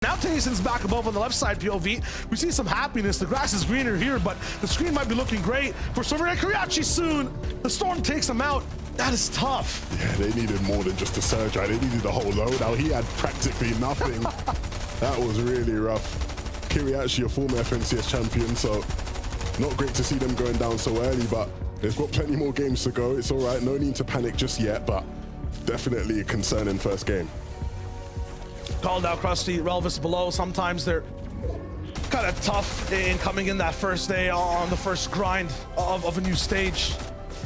Now Tayson's back above on the left side POV. We see some happiness. The grass is greener here, but the screen might be looking great for Shyowager and Kuriachi soon. The storm takes him out. That is tough. Yeah, they needed more than just a surge. They needed a whole loadout. He had practically nothing. That was really rough. Kuriachi, a former FNCS champion, so not great to see them going down so early, but they've got plenty more games to go. It's all right. No need to panic just yet, but definitely a concerning first game. Called out Krusty, Relvis below. Sometimes they're kind of tough in coming in that first day on the first grind of a new stage.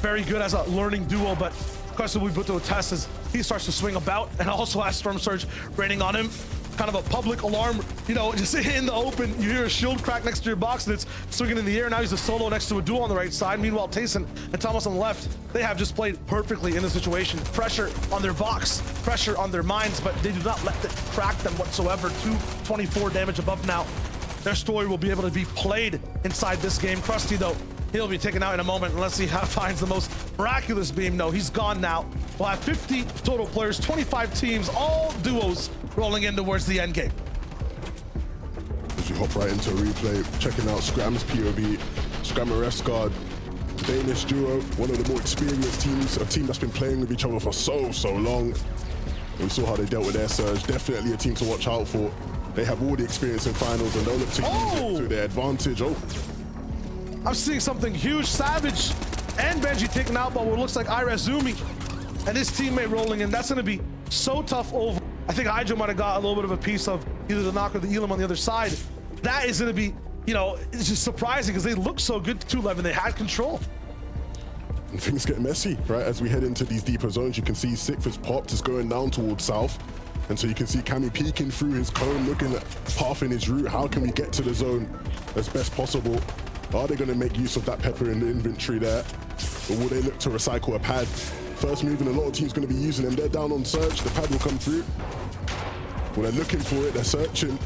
Very good as a learning duo, but Krusty will be put to a test as he starts to swing about and also has Storm Surge raining on him. Kind of a public alarm, you know, just in the open, you hear a shield crack next to your box and it's swinging in the air. Now he's a solo next to a duel on the right side. Meanwhile, Tayson and Thomas on the left, they have just played perfectly in the situation. Pressure on their box, pressure on their minds, but they do not let it crack them whatsoever. 224 damage above now. Their story will be able to be played inside this game. Krusty, though, he'll be taken out in a moment unless he finds the most miraculous beam. No, he's gone now. We'll have 50 total players, 25 teams, all duos rolling in towards the end game. As you hop right into a replay, checking out Scram's POV, Scram and Refsguard, Danish duo, one of the more experienced teams, a team that's been playing with each other for so long. We saw how they dealt with their surge. Definitely a team to watch out for. They have all the experience in finals and they'll look to use it to their advantage. I'm seeing something huge. Savage and Benji taken out by what looks like Irezumi and his teammate rolling in. That's going to be so tough over. I think Hydra might have got a little bit of a piece of either the knock or the Elam on the other side. That is going to be, you know, it's just surprising because they look so good to 2-11. They had control. And things get messy, right? As we head into these deeper zones, you can see Sixth has popped, is going down towards south. And so you can see Cammy peeking through his cone, looking at pathing his route. How can we get to the zone as best possible? Are they going to make use of that pepper in the inventory there? Or will they look to recycle a pad? First move, and a lot of teams going to be using them. They're down on search. The pad will come through. Well, they're looking for it. They're searching.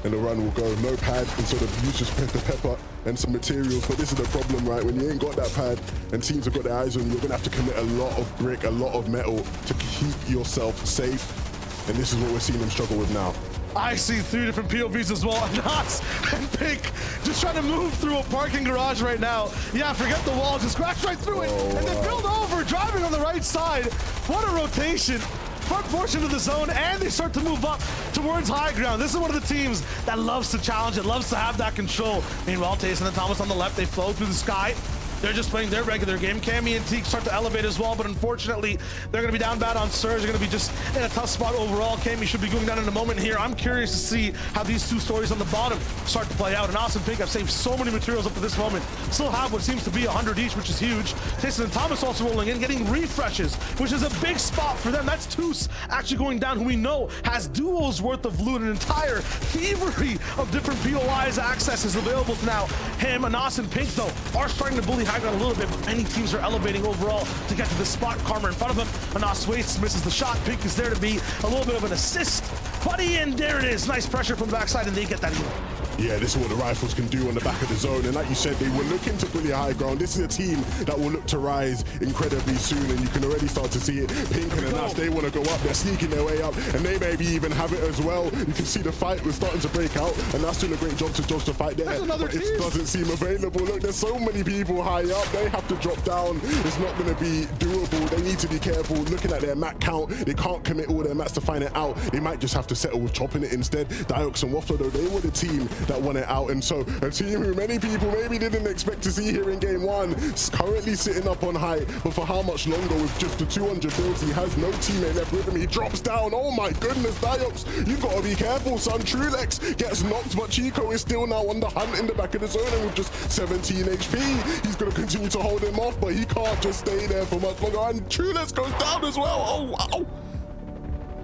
And the run will go. No pad, and so they've used just the pepper and some materials. But this is the problem, right? When you ain't got that pad and teams have got their eyes on you, you're going to have to commit a lot of brick, a lot of metal to keep yourself safe. And this is what we're seeing them struggle with now. I see 3 different POVs as well. Nas and Pink just trying to move through a parking garage right now. Yeah, forget the wall, just crash right through it and then build over, driving on the right side. What a rotation. Front portion of the zone, and they start to move up towards high ground. This is one of the teams that loves to challenge it, loves to have that control. Meanwhile, Tayson and Thomas on the left, they flow through the sky. They're just playing their regular game. Cammy and Teak start to elevate as well, but unfortunately, they're going to be down bad on Surge. They're going to be just in a tough spot overall. Cammy should be going down in a moment here. I'm curious to see how these two stories on the bottom start to play out. And Awesome Pink have saved so many materials up to this moment. Still have what seems to be 100 each, which is huge. Tayson and Thomas also rolling in, getting refreshes, which is a big spot for them. That's Toos actually going down, who we know has duos worth of loot, an entire thievery of different POIs access is available to now. Him and Awesome Pink, though, are starting to bully high ground a little bit, but many teams are elevating overall to get to the spot. Karma in front of him. Anas waits, misses the shot. Pink is there to be a little bit of an assist. Buddy, and there it is. Nice pressure from the backside, and they get that heal. Yeah, this is what the Rifles can do on the back of the zone. And like you said, they were looking to bully high ground. This is a team that will look to rise incredibly soon, and you can already start to see it. Pink and Anas, they want to go up. They're sneaking their way up, and they maybe even have it as well. You can see the fight was starting to break out, and that's doing a great job to dodge the fight there. But it doesn't seem available. Look, there's so many people high up. They have to drop down. It's not going to be doable. They need to be careful. Looking at their mat count, they can't commit all their mats to find it out. They might just have to settle with chopping it instead. Diox and Waffler, though, they were the team that won it out. And so a team who many people maybe didn't expect to see here in game one is currently sitting up on high, but for how much longer? With just the 200 builds, he has no teammate left with him. He drops down. Oh my goodness, Diox, you've got to be careful, son. Trulex gets knocked, but Chico is still now on the hunt in the back of the zone, and with just 17 HP, he's going to continue to hold him off, but he can't just stay there for much longer, and Trulex goes down as well. Oh wow.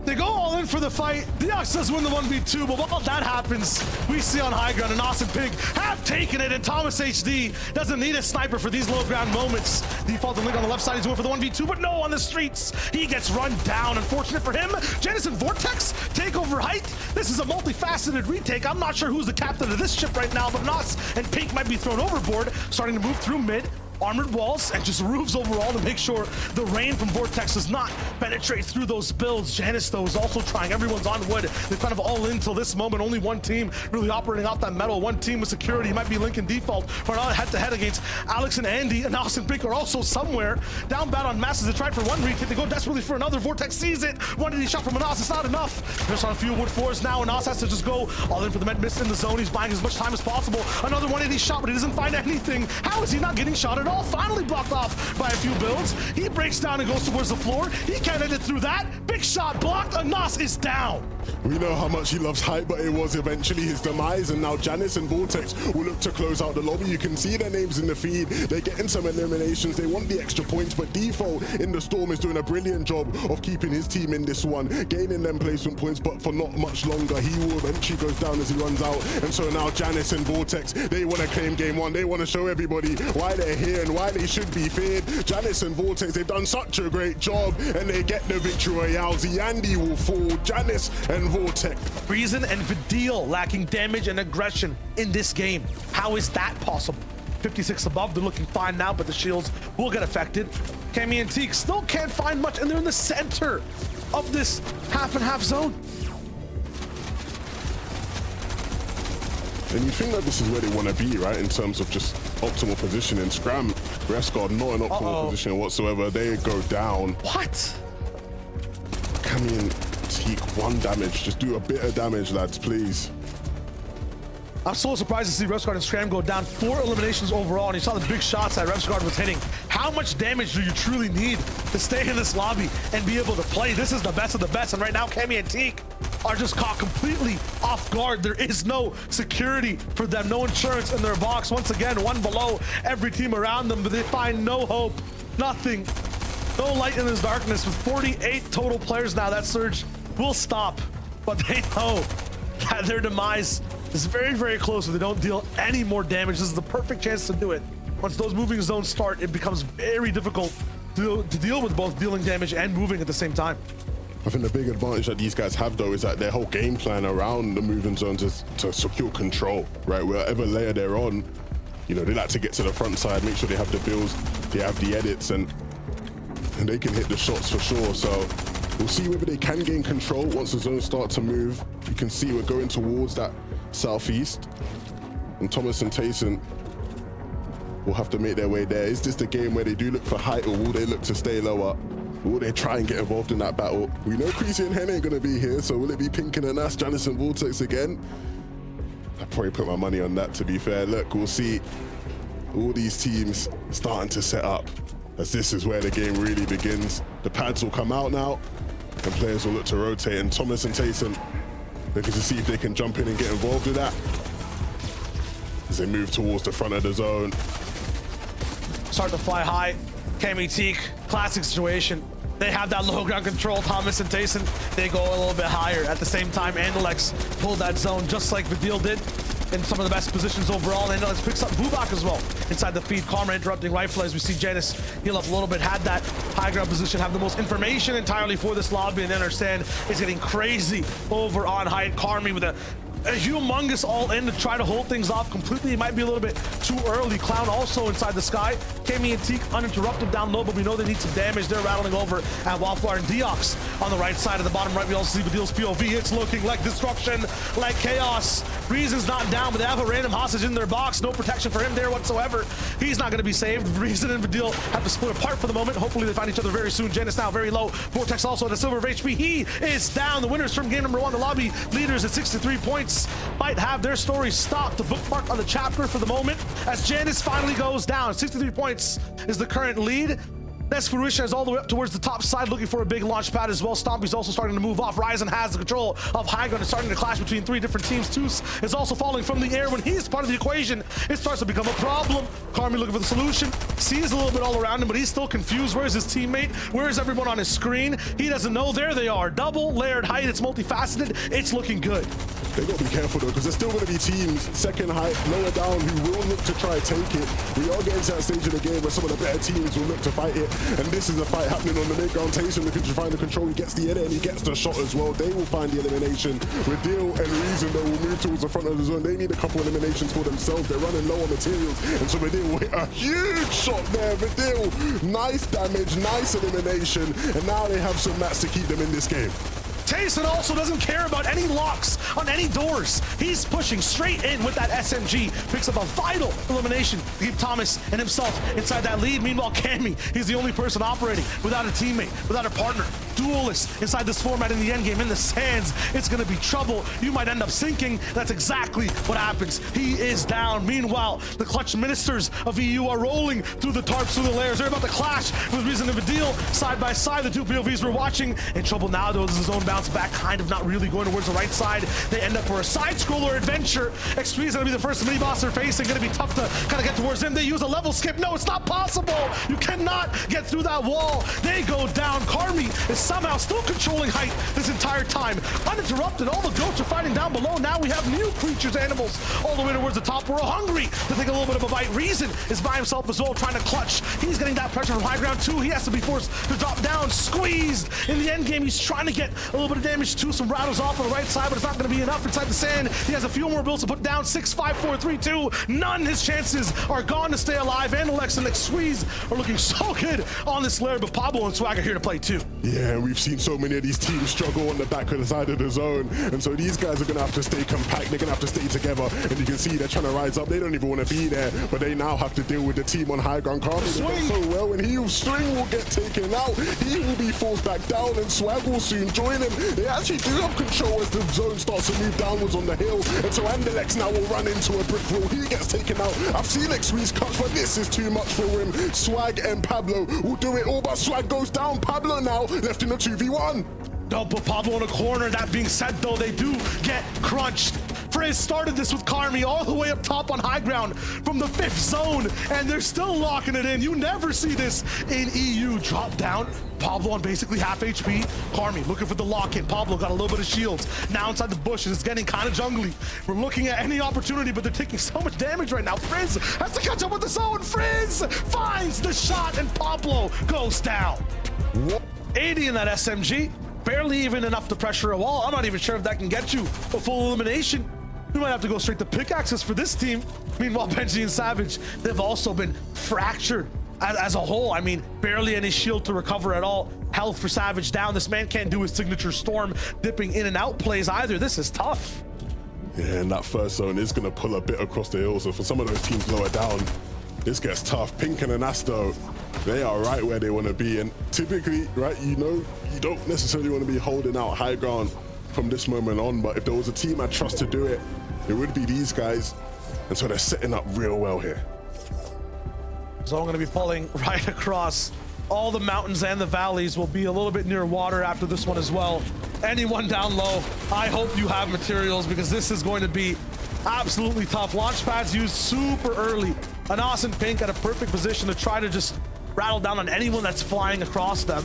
They go all in for the fight. Diox does win the 1v2, but while that happens, we see on high ground and Awesome Pig have taken it, and Thomas HD doesn't need a sniper for these low ground moments. Default and Link on the left side, he's going for the 1v2, but no, on the streets, he gets run down. Unfortunate for him, Jennison Vortex take over height. This is a multifaceted retake. I'm not sure who's the captain of this ship right now, but Nos and Pink might be thrown overboard, starting to move through mid. armored walls and just roofs overall to make sure the rain from Vortex does not penetrate through those builds. Janice, though, is also trying. Everyone's on wood. They're kind of all in till this moment. Only one team really operating off that metal. One team with security. Might be Lincoln default for another head-to-head against Alex and Andy. And Austin Pink are also somewhere. Down bad on Masses. They tried for one retake. They go desperately for another. Vortex sees it. One did he shot from Anas. It's not enough. There's on a few wood floors now. Anas has to just go all in for the med miss in the zone. He's buying as much time as possible. Another 180 shot, but he doesn't find anything. How is he not getting shot at all? Finally blocked off by a few builds. He breaks down and goes towards the floor. He can't end it through that. Big shot blocked. Anas is down. We know how much he loves hype, but it was eventually his demise, and now Janice and Vortex will look to close out the lobby. You can see their names in the feed. They're getting some eliminations. They want the extra points, but Default in the Storm is doing a brilliant job of keeping his team in this one, gaining them placement points, but for not much longer. He will eventually goes down as he runs out, and so now Janice and Vortex, they want to claim game one. They want to show everybody why they're here and why they should be feared. Janice and Vortex, they've done such a great job, and they get the victory royale. Andy will fall. Janice and Vortex. Reason and Vidil lacking damage and aggression in this game. How is that possible? 56 above, they're looking fine now, but the shields will get affected. Cammy and Teak still can't find much, and they're in the center of this half and half zone. And you think that this is where they want to be, right? In terms of just optimal positioning. Scram, Reisshub, not an optimal position whatsoever. They go down. What? Cammy and Teak, 1 damage. Just do a bit of damage, lads, please. I'm so surprised to see Reisshub and Scram go down. 4 eliminations overall, and you saw the big shots that Reisshub was hitting. How much damage do you truly need to stay in this lobby and be able to play? This is the best of the best, and right now Cammy and Teak are just caught completely off guard. There is no security for them, no insurance in their box. Once again, 1 below every team around them, but they find no hope, nothing, no light in this darkness. With 48 total players now, that surge will stop, but they know that their demise is very, very close if they don't deal any more damage. This is the perfect chance to do it. Once those moving zones start, it becomes very difficult to deal with both dealing damage and moving at the same time. I think the big advantage that these guys have, though, is that their whole game plan around the moving zones is to secure control, right? Wherever layer they're on, you know, they like to get to the front side, make sure they have the builds, they have the edits, and they can hit the shots for sure. So we'll see whether they can gain control once the zones start to move. You can see we're going towards that southeast, and Thomas and Tayson will have to make their way there. Is this the game where they do look for height, or will they look to stay lower? Will they try and get involved in that battle? We know Creasy and Hen ain't gonna be here, so will it be Pink and Anas, Janice and Vortex again? I'd probably put my money on that, to be fair. Look, we'll see all these teams starting to set up, as this is where the game really begins. The pads will come out now, and players will look to rotate, and Thomas and Tayson looking to see if they can jump in and get involved with that as they move towards the front of the zone. Start to fly high. Cammy Teak, classic situation. They have that low ground control. Thomas and Tayson, they go a little bit higher. At the same time, Andalex pulled that zone just like Vidil did in some of the best positions overall. And Andalex picks up Bubak as well inside the feed. Karma interrupting rifle as we see Janice heal up a little bit. Had that high ground position, have the most information entirely for this lobby, and understand it's getting crazy over on height. Karma with a humongous all in to try to hold things off completely. It might be a little bit too early. Clown also inside the sky. Cammy and Teak uninterrupted down low, but we know they need some damage. They're rattling over at Wildflower and Deox on the right side of the bottom right. We also see Vidil's POV. It's looking like destruction, like chaos. Reason's not down, but they have a random hostage in their box. No protection for him there whatsoever. He's not going to be saved. Reason and Vidil have to split apart for the moment. Hopefully they find each other very soon. Janice now very low. Vortex also at a silver of HP. He is down. The winners from game number 1, the lobby leaders at 63 points. Might have their story stopped to bookmark on the chapter for the moment as Janice finally goes down. 63 points is the current lead. Nesfurisha is all the way up towards the top side looking for a big launch pad as well. Stompy's also starting to move off. Ryzen has the control of high ground. It's starting to clash between 3 different teams. Toos is also falling from the air. When he's part of the equation, it starts to become a problem. Karmi looking for the solution. Sees a little bit all around him, but he's still confused. Where's his teammate? Where is everyone on his screen? He doesn't know. There they are. Double layered height. It's multifaceted. It's looking good. They got to be careful though, because there's still going to be teams second height, lower down, who will look to try and take it. We are getting to that stage of the game where some of the better teams will look to fight it. And this is a fight happening on the mid-ground. Tayson looking to find the control. He gets the edit and he gets the shot as well. They will find the elimination. Redeal and Reason, though, will move towards the front of the zone. They need a couple eliminations for themselves. They're running low on materials. And so Redeal hit a huge shot there. Redeal, nice damage, nice elimination. And now they have some mats to keep them in this game. Tayson also doesn't care about any locks on any doors. He's pushing straight in with that SMG. Picks up a vital elimination to keep Thomas and himself inside that lead. Meanwhile, Cammy, he's the only person operating without a teammate, without a partner. Duelist inside this format in the endgame, in the sands. It's going to be trouble. You might end up sinking. That's exactly what happens. He is down. Meanwhile, the clutch ministers of EU are rolling through the tarps, through the layers. They're about to clash with Reason and Redeal side by side. The two POVs we're watching in trouble now, though. This is zone bounce back, kind of not really going towards the right side. They end up for a side-scroller adventure. XP is going to be the first mini-boss they're facing. Going to be tough to kind of get towards him. They use a level skip. No, it's not possible. You cannot get through that wall. They go down. Karmi is somehow still controlling height this entire time. Uninterrupted. All the goats are fighting down below. Now we have new creatures, animals, all the way towards the top. We're hungry to take a little bit of a bite. Reason is by himself as well, trying to clutch. He's getting that pressure from high ground too. He has to be forced to drop down. Squeezed in the end game. He's trying to get a little bit of damage too. Some rattles off on the right side, but it's not going to be enough inside the sand. He has a few more builds to put down. 6, 5, 4, 3, 2. None. His chances are gone to stay alive. And Alex and Squeeze are looking so good on this layer, but Pablo and Swag are here to play too. Yeah, we've seen so many of these teams struggle on the back of the side of the zone, and so these guys are going to have to stay compact. They're going to have to stay together, and you can see they're trying to rise up. They don't even want to be there, but they now have to deal with the team on high ground. Karmi has done so well, and Swing will get taken out. He will be forced back down, and Swag will soon join him. They actually do have control as the zone starts to move downwards on the hill, and so Andalex now will run into a brick wall. He gets taken out. I've seen Squeeze clutch, but this is too much for him. Swag and Pablo will do it all, but Swag goes down. Pablo now left in a 2v1. Don't put Pablo in a corner. That being said, though, they do get crunched. Frizz started this with Karmi all the way up top on high ground from the 5th zone, and they're still locking it in. You never see this in EU. Drop down. Pablo on basically half HP. Karmi looking for the lock-in. Pablo got a little bit of shields. Now inside the bushes, it's getting kind of jungly. We're looking at any opportunity, but they're taking so much damage right now. Frizz has to catch up with the zone. Frizz finds the shot, and Pablo goes down. 80 in that SMG. Barely even enough to pressure a wall. I'm not even sure if that can get you a full elimination. We might have to go straight to pickaxes for this team. Meanwhile, Benji and Savage, they've also been fractured as a whole. I mean, barely any shield to recover at all. Health for Savage down. This man can't do his signature storm dipping in and out plays either. This is tough. Yeah, and that first zone is going to pull a bit across the hill. So for some of those teams lower down, this gets tough. Pink and Anasto, they are right where they want to be. And typically, right, you know, you don't necessarily want to be holding out high ground from this moment on. But if there was a team I trust to do it, it would be these guys. And so they're setting up real well here. So I'm going to be pulling right across. All the mountains and the valleys will be a little bit near water after this one as well. Anyone down low, I hope you have materials, because this is going to be absolutely tough. Launch pads used super early. Anas and Pink at a perfect position to try to just rattle down on anyone that's flying across them.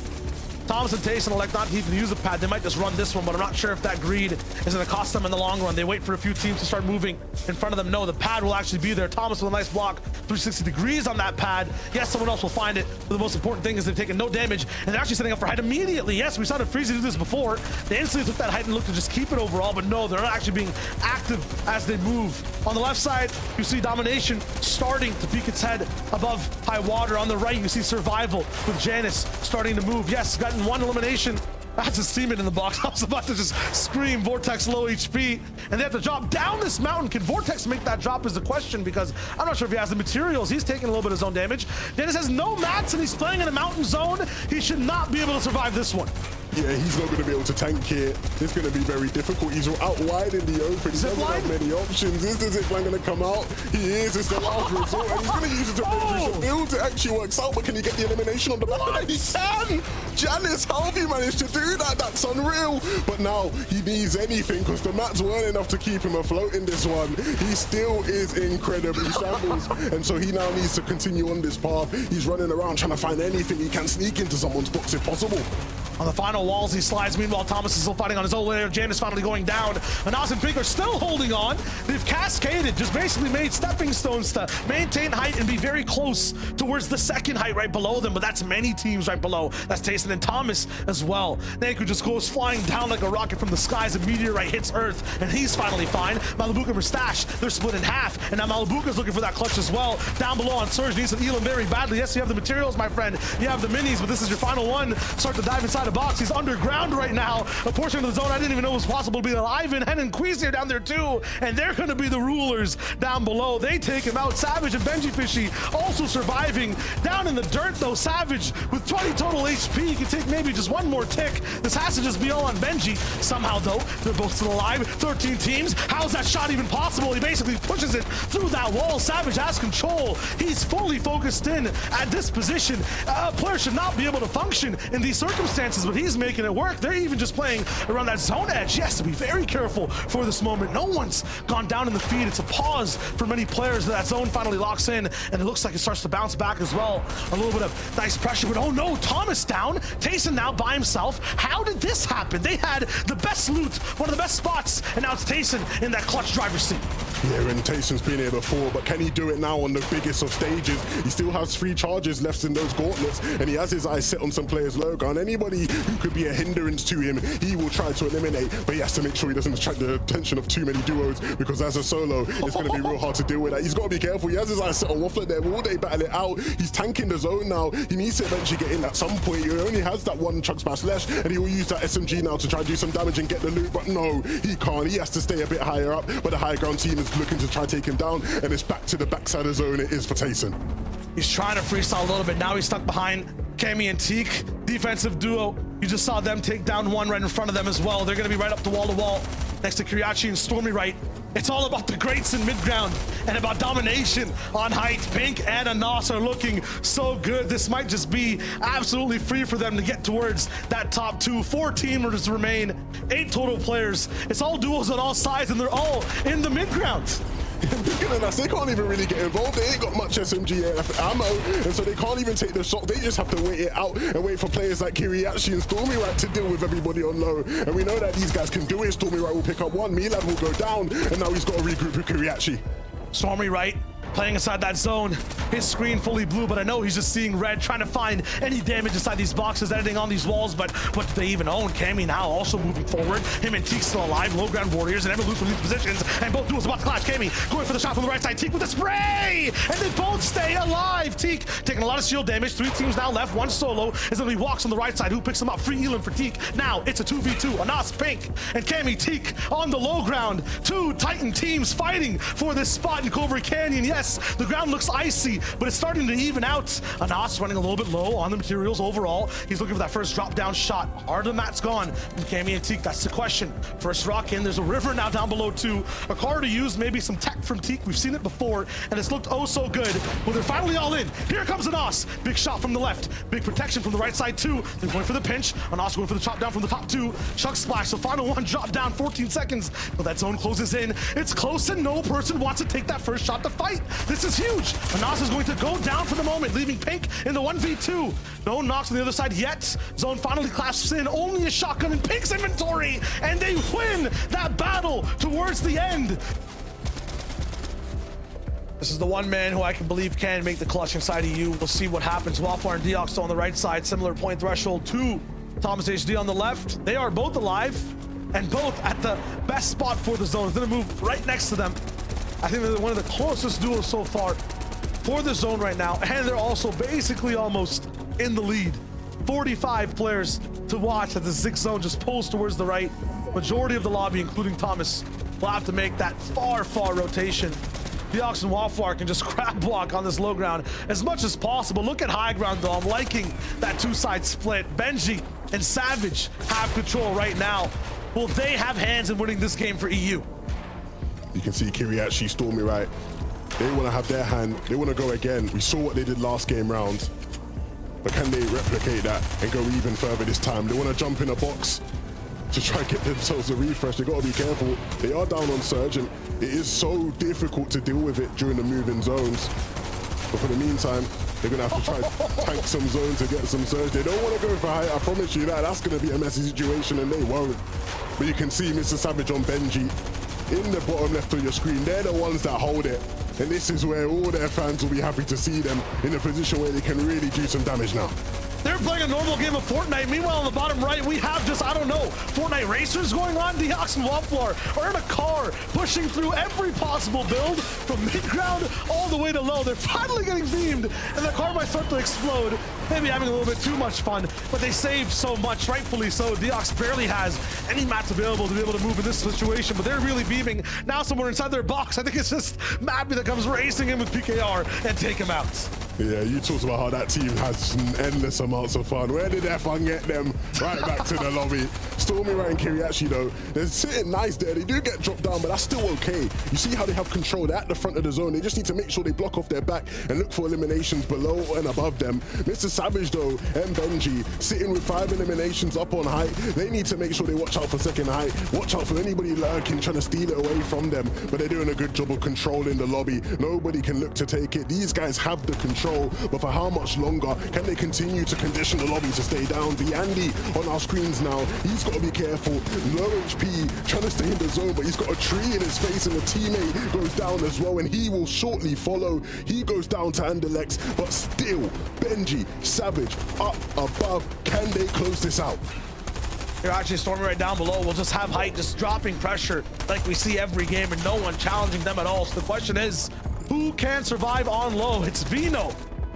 Thomas and Tayson elect not to even use the pad. They might just run this one, but I'm not sure if that greed is going to cost them in the long run. They wait for a few teams to start moving in front of them. No, the pad will actually be there. Thomas with a nice block, 360 degrees on that pad. Yes, someone else will find it, but the most important thing is they've taken no damage, and they're actually setting up for height immediately. Yes, we saw the Freezy do this before. They instantly took that height and looked to just keep it overall, but no, they're not actually being active as they move. On the left side, you see Domination starting to peek its head above high water. On the right, you see Survival with Janice starting to move. Yes, gotten one elimination. That's his teammate in the box. I was about to just scream Vortex low HP, and they have to drop down this mountain. Can Vortex make that drop is the question, because I'm not sure if he has the materials. He's taking a little bit of zone damage. Dennis has no mats and he's playing in a mountain zone. He should not be able to survive this one. Yeah, he's not going to be able to tank here. It's going to be very difficult. He's out wide in the open. He doesn't have many options. Is the zipline going to come out? He is. It's the last resort, and he's going to use it to break through the build. It actually works out, but can he get the elimination on the back of it? He can! Janice, how have you managed to do that? That's unreal. But now he needs anything, because the mats weren't enough to keep him afloat in this one. He still is incredibly shambles, and so he now needs to continue on this path. He's running around trying to find anything he can sneak into someone's box if possible. On the final walls, he slides. Meanwhile, Thomas is still fighting on his own layer. Jan is finally going down. Anas and Pink are still holding on. They've cascaded, just basically made stepping stones to maintain height and be very close towards the second height right below them, but that's many teams right below. That's Tayson and Thomas as well. Nanku just goes flying down like a rocket from the skies. A meteorite hits Earth, and he's finally fine. Malibuka and Mustache, they're split in half, and now Malibuka's looking for that clutch as well. Down below on Surge, needs an Elam very badly. Yes, you have the materials, my friend. You have the minis, but this is your final one. Start to dive inside a box. He's underground right now. A portion of the zone I didn't even know was possible to be alive in. Hen and Queasy are down there too, and they're going to be the rulers down below. They take him out. Savage and Benjyfishy also surviving. Down in the dirt though, Savage with 20 total HP. He can take maybe just one more tick. This has to just be all on Benji. Somehow though, they're both still alive. 13 teams. How's that shot even possible? He basically pushes it through that wall. Savage has control. He's fully focused in at this position. A player should not be able to function in these circumstances, but he's making it work. They're even just playing around that zone edge. Yes, to be very careful for this moment. No one's gone down in the feed. It's a pause for many players. That zone finally locks in, and it looks like it starts to bounce back as well. A little bit of nice pressure, but oh no, Thomas down. Tayson now by himself. How did this happen? They had the best loot, one of the best spots, and now it's Tayson in that clutch driver's seat. Yeah, and Tayson's been here before, but can he do it now on the biggest of stages? He still has 3 charges left in those gauntlets, and he has his eyes set on some players' logo, and anybody who could be a hindrance to him, he will try to eliminate, but he has to make sure he doesn't attract the attention of too many duos, because as a solo, it's going to be real hard to deal with that. He's got to be careful. He has his eyes set on Waffler there. Will they battle it out? He's tanking the zone now. He needs to eventually get in at some point. He only has that one chug smash left, and he will use that SMG now to try and do some damage and get the loot, but no, he can't. He has to stay a bit higher up, but the high ground team is looking to try to take him down, and it's back to the backside of zone. It is for Tayson. He's trying to freestyle a little bit. Now he's stuck behind Cammy and Teak. Defensive duo. You just saw them take down one right in front of them as well. They're going to be right up to wall next to Kiriachi and Stormy right. It's all about the greats in mid-ground and about domination on height. Pink and Anas are looking so good. This might just be absolutely free for them to get towards that top 2. 4 teamers remain, 8 total players. It's all duels on all sides, and they're all in the mid-ground. They can't even really get involved. They ain't got much SMG ammo, and so they can't even take the shot. They just have to wait it out and wait for players like Kiriachi and Stormy Right to deal with everybody on low. And we know that these guys can do it. Stormy Right will pick up one, Milad will go down, and now he's got to regroup with Kiriachi. Stormy Right playing inside that zone. His screen fully blue, but I know he's just seeing red, trying to find any damage inside these boxes, editing on these walls, but what do they even own? Cammy now also moving forward. Him and Teak still alive. Low ground warriors and never lose from these positions, and both duels about to clash. Cammy going for the shot from the right side. Teak with a spray, and they both stay alive. Teak taking a lot of shield damage. 3 teams now left. 1 solo is going to be walks on the right side. Who picks him up? Free Elam for Teak. Now it's a 2v2. Anas, Pink, and Cammy. Teak on the low ground. 2 Titan teams fighting for this spot in Cobra Canyon. Yes, the ground looks icy, but it's starting to even out. Anas running a little bit low on the materials overall. He's looking for that first drop down shot. Hard of the mat's gone from Cammy and Teak. That's the question. First rock in. There's a river now down below too. A car to use, maybe some tech from Teak. We've seen it before, and it's looked oh so good. Well, they're finally all in. Here comes Anas. Big shot from the left. Big protection from the right side too. They're going for the pinch. Anas going for the chop down from the top 2. Chug splash. The final one drop down. 14 seconds. But that zone closes in. It's close, and no person wants to take that first shot to fight. This is huge. Anas is going to go down for the moment, leaving Pink in the 1v2. No knocks on the other side yet. Zone finally clasps in. Only a shotgun in Pink's inventory, and they win that battle towards the end. This is the one man who I can believe can make the clutch inside EU. We'll see what happens. Waffler and Deox on the right side, similar point threshold to Thomas HD on the left. They are both alive and both at the best spot for the zone. It's gonna move right next to them. I think they're one of the closest duels so far for the zone right now, and they're also basically almost in the lead. 45 players to watch as the 6th zone just pulls towards the right. Majority of the lobby, including Thomas, will have to make that far rotation. Deox and Waffler can just crab walk on this low ground as much as possible. Look at high ground though. I'm liking that 2-side split. Benji and Savage have control right now. Will they have hands in winning this game for EU? You can see Kiriachi, Stormy Right. They want to have their hand. They want to go again. We saw what they did last game round. But can they replicate that and go even further this time? They want to jump in a box to try and get themselves a refresh. They got to be careful. They are down on Surge, and it is so difficult to deal with it during the moving zones. But for the meantime, They're gonna have to try and tank some zone to get some surge. They don't want to go for height, I promise you that. That's gonna be a messy situation, and they won't. But you can see Mr. Savage on Benji in the bottom left of your screen. They're the ones that hold it. And this is where all their fans will be happy to see them in a position where they can really do some damage now. They're playing a normal game of Fortnite. Meanwhile, on the bottom right, we have just, I don't know, Fortnite racers going on. Deox and Wallflower are in a car pushing through every possible build from mid-ground all the way to low. They're finally getting beamed, and the car might start to explode. Maybe having a little bit too much fun, but they saved so much, rightfully so. Deox barely has any mats available to be able to move in this situation, but they're really beaming. Now somewhere inside their box, I think it's just Mappy that comes racing in with PKR and take him out. Yeah, you talked about how that team has endless amounts of fun. Where did their fun get them? Right back to the lobby. Stormy Rat and Kiriachi, though, they're sitting nice there. They do get dropped down, but that's still okay. You see how they have control. They're at the front of the zone. They just need to make sure they block off their back and look for eliminations below and above them. Mr. Savage, though, and Benji, sitting with 5 eliminations up on height. They need to make sure they watch out for second height. Watch out for anybody lurking, trying to steal it away from them. But they're doing a good job of controlling the lobby. Nobody can look to take it. These guys have the control. But for how much longer can they continue to condition the lobby to stay down? The Andy on our screens now, he's got to be careful. Low HP, trying to stay in the zone, but he's got a tree in his face, and the teammate goes down as well, and he will shortly follow. He goes down to Anderlex, but still, Benji, Savage, up above. Can they close this out? They're actually storming right down below. We'll just have height just dropping pressure like we see every game, and no one challenging them at all. So the question is, who can survive on low? It's Vino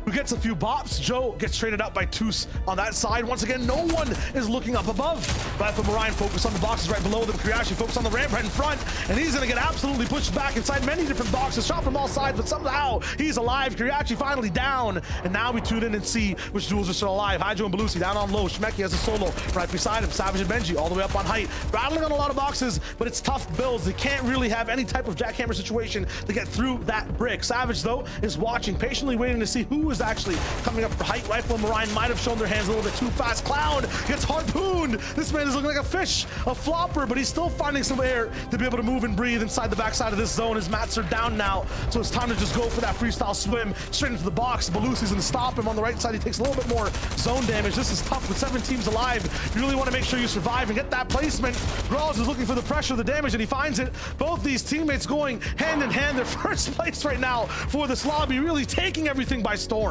who gets a few bops. Joe gets traded out by Toos on that side. Once again, no one is looking up above. But Mariah focus on the boxes right below them. Kiriachi focus on the ramp right in front, and he's gonna get absolutely pushed back inside many different boxes, shot from all sides, but somehow he's alive. Kiriachi finally down, and now we tune in and see which duels are still alive. Hydro and Belusi down on low. Shmeki has a solo right beside him. Savage and Benji all the way up on height, battling on a lot of boxes, but it's tough builds. They can't really have any type of jackhammer situation to get through that brick. Savage, though, is watching, patiently waiting to see who is actually coming up for height. Rifle and Mariah might have shown their hands a little bit too fast. Clown gets harpooned. This man is looking like a fish, a flopper, but he's still finding some air to be able to move and breathe inside the backside of this zone. His mats are down now, so it's time to just go for that freestyle swim straight into the box. Belusi's gonna stop him on the right side. He takes a little bit more zone damage. This is tough with 7 teams alive. You really want to make sure you survive and get that placement. Grawls is looking for the pressure, the damage, and he finds it. Both these teammates going hand in hand. They're first place right now for this lobby, really taking everything by storm.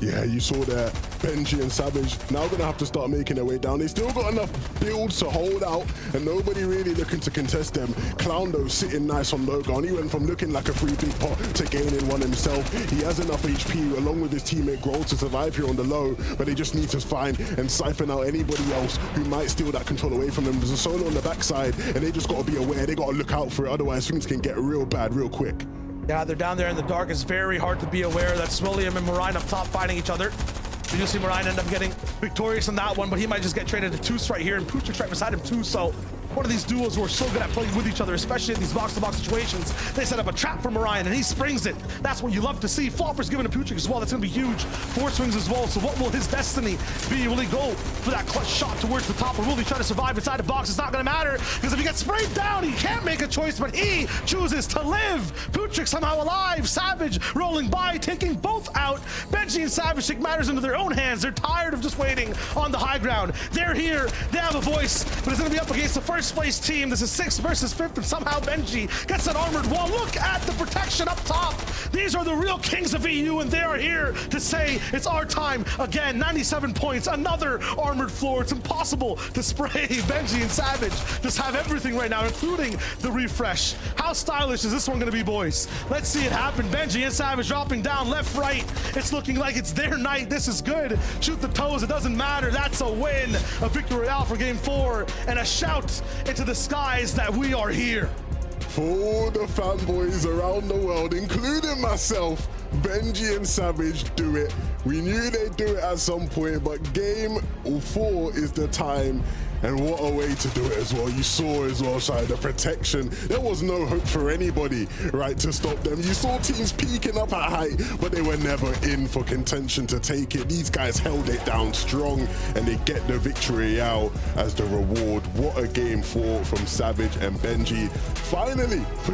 Yeah, you saw that Benji and Savage now gonna have to start making their way down. They still got enough builds to hold out, and nobody really looking to contest them. Clown, though, sitting nice on low ground. He went from looking like a free big pot to gaining one himself. He has enough HP along with his teammate Grohl to survive here on the low, but they just need to find and siphon out anybody else who might steal that control away from them. There's a solo on the backside, and they just got to be aware. They got to look out for it, otherwise things can get real bad real quick. Yeah, they're down there in the dark. It's very hard to be aware that Swilliam and Marine up top fighting each other. You do see Marine end up getting victorious in that one, but he might just get traded to Toos right here, and Puchik's right beside him too. So one of these duos who are so good at playing with each other, especially in these box-to-box situations. They set up a trap for Mariah, and he springs it. That's what you love to see. Flopper's given to Puchik as well. That's going to be huge. 4 swings as well. So what will his destiny be? Will he go for that clutch shot towards the top, or will he try to survive inside the box? It's not going to matter, because if he gets sprayed down, he can't make a choice, but he chooses to live. Puchik somehow alive. Savage rolling by, taking both out. Benji and Savage take matters into their own hands. They're tired of just waiting on the high ground. They're here. They have a voice, but it's going to be up against the first place team. This is 6th versus 5th, and somehow Benji gets that armored wall. Look at the protection up top. These are the real kings of EU, and they are here to say it's our time again. 97 points, another armored floor. It's impossible to spray. Benji and Savage just have everything right now, including the refresh. How stylish is this one going to be, boys? Let's see it happen. Benji and Savage dropping down left, right. It's looking like it's their night. This is good. Shoot the toes. It doesn't matter. That's a win. A victory royale for game 4, and a shout into the skies that we are here. For all the fanboys around the world, including myself, Benji and Savage do it. We knew they'd do it at some point, but game 4 is the time. And what a way to do it as well. You saw as well, Shai, the protection. There was no hope for anybody, right, to stop them. You saw teams peaking up at height, but they were never in for contention to take it. These guys held it down strong, and they get the victory out as the reward. What a game 4 from Savage and Benji. Finally, for